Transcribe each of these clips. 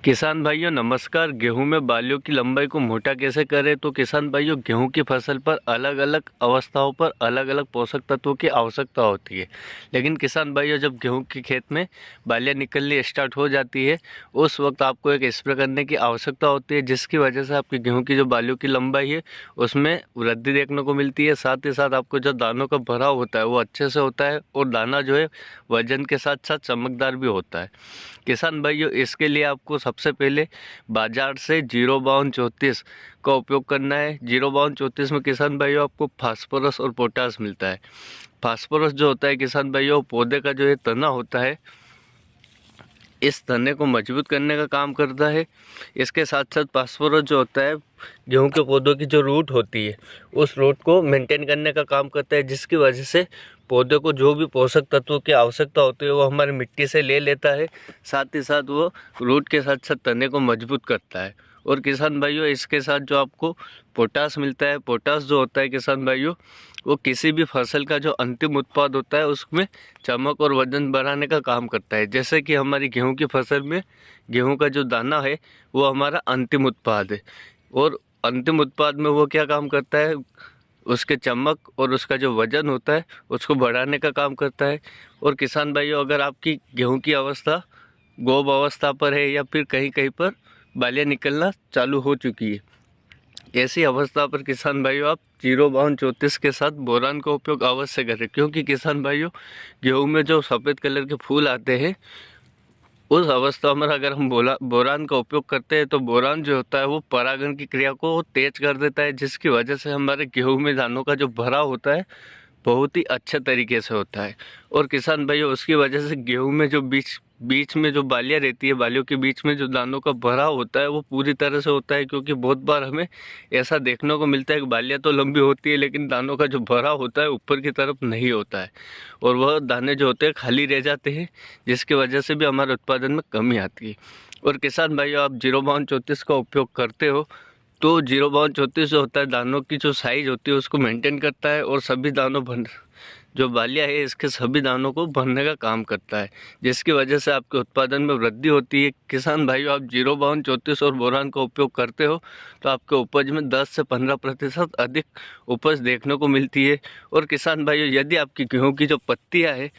किसान भाइयों नमस्कार। गेहूं में बालियों की लंबाई को मोटा कैसे करें? तो किसान भाइयों, गेहूं की फसल पर अलग अलग अवस्थाओं पर अलग अलग पोषक तत्वों की आवश्यकता होती है। लेकिन किसान भाइयों, जब गेहूं के खेत में बालियां निकलनी स्टार्ट हो जाती है, उस वक्त आपको एक स्प्रे करने की आवश्यकता होती है, जिसकी वजह से आपकी गेहूँ की जो बालियों की लंबाई है उसमें वृद्धि देखने को मिलती है। साथ ही साथ आपको जो दानों का भराव होता है वो अच्छे से होता है और दाना जो है वजन के साथ साथ चमकदार भी होता है। किसान भाइयों, इसके लिए आपको सबसे पहले बाजार से 05234 का उपयोग करना है। 05234 में किसान भाइयों आपको फास्फोरस और पोटास मिलता है। फास्फोरस जो होता है किसान भाइयों, पौधे का जो ये तना होता है, इस तने को मजबूत करने का काम करता है। इसके साथ साथ फास्फोरस जो होता है गेहूं के पौधों की जो रूट होती है उस रूट को मेंटेन करने का काम करता है, जिसकी वजह से पौधे को जो भी पोषक तत्वों की आवश्यकता होती है वो हमारी मिट्टी से ले लेता है। साथ ही साथ वो रूट के साथ साथ तने को मजबूत करता है। और किसान भाइयों, इसके साथ जो आपको पोटास मिलता है, पोटास जो होता है किसान भाइयों, वो किसी भी फसल का जो अंतिम उत्पाद होता है उसमें चमक और वजन बढ़ाने का काम करता है। जैसे कि हमारी गेहूं की फसल में गेहूं का जो दाना है वो हमारा अंतिम उत्पाद है, और अंतिम उत्पाद में वो क्या काम करता है, उसके चमक और उसका जो वजन होता है उसको बढ़ाने का काम करता है। और किसान भाइयों, अगर आपकी गेहूं की अवस्था गोब अवस्था पर है या फिर कहीं कहीं पर बालियाँ निकलना चालू हो चुकी है, ऐसी अवस्था पर किसान भाइयों आप 05234 के साथ बोरान का उपयोग अवश्य करें। क्योंकि किसान भाइयों, गेहूं में जो सफ़ेद कलर के फूल आते हैं उस अवस्था में अगर हम बोरान का उपयोग करते हैं तो बोरान जो होता है वो परागण की क्रिया को तेज कर देता है, जिसकी वजह से हमारे गेहूं में दानों का जो भराव होता है बहुत ही अच्छे तरीके से होता है। और किसान भाइयों, उसकी वजह से गेहूं में जो बीच बीच में जो बालियाँ रहती है, बालियों के बीच में जो दानों का भराव होता है वो पूरी तरह से होता है। क्योंकि बहुत बार हमें ऐसा देखने को मिलता है कि बालियाँ तो लंबी होती है लेकिन दानों का जो भराव होता है ऊपर की तरफ नहीं होता है, और वह दाने जो होते हैं खाली रह जाते हैं, जिसकी वजह से भी हमारे उत्पादन में कमी आती है। और किसान भाइयों, आप 05234 का उपयोग करते हो तो 05234 जो होता है दानों की जो साइज होती है उसको मेंटेन करता है, और सभी दानों भर जो बालियाँ है इसके सभी दानों को भरने का काम करता है, जिसकी वजह से आपके उत्पादन में वृद्धि होती है। किसान भाइयों, आप 05234 और बोरान का उपयोग करते हो तो आपके उपज में 10 से 15% अधिक उपज देखने को मिलती है। और किसान भाइयों, यदि आपकी गेहूँ की जो पत्तियाँ है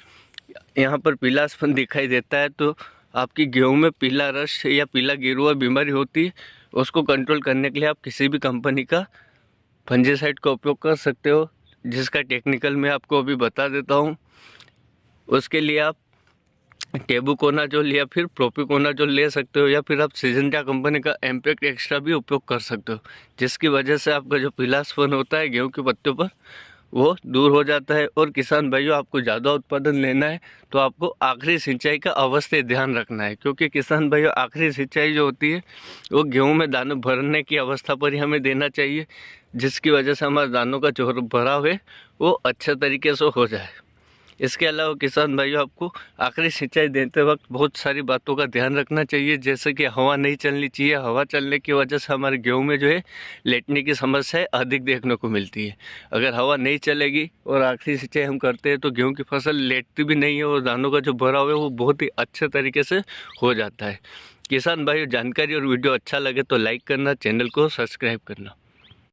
यहाँ पर पीलापन दिखाई देता है तो आपकी गेहूं में पीला रस या पीला गिरुआ बीमारी होती है, उसको कंट्रोल करने के लिए आप किसी भी कंपनी का फंजीसाइड का उपयोग कर सकते हो, जिसका टेक्निकल मैं आपको अभी बता देता हूं। उसके लिए आप टेबुकोनाजोल या फिर प्रोपिकोनाजोल ले सकते हो, या फिर आप सिजेंटा कंपनी का एम्पैक्ट एक्स्ट्रा भी उपयोग कर सकते हो, जिसकी वजह से आपका जो पीलापन होता है गेहूं की पत्तियों पर वो दूर हो जाता है। और किसान भाइयों, आपको ज़्यादा उत्पादन लेना है तो आपको आखिरी सिंचाई का अवश्य ध्यान रखना है। क्योंकि किसान भाइयों, आखिरी सिंचाई जो होती है वो गेहूं में दाने भरने की अवस्था पर ही हमें देना चाहिए, जिसकी वजह से हमारे दानों का जो भराव है वो अच्छे तरीके से हो जाए। इसके अलावा किसान भाइयों, आपको आखिरी सिंचाई देते वक्त बहुत सारी बातों का ध्यान रखना चाहिए, जैसे कि हवा नहीं चलनी चाहिए। हवा चलने की वजह से हमारे गेहूं में जो है लेटने की समस्या अधिक देखने को मिलती है। अगर हवा नहीं चलेगी और आखिरी सिंचाई हम करते हैं तो गेहूं की फसल लेटती भी नहीं है, और दानों का जो भराव है वो बहुत ही अच्छे तरीके से हो जाता है। किसान भाइयों, जानकारी और वीडियो अच्छा लगे तो लाइक करना, चैनल को सब्सक्राइब करना।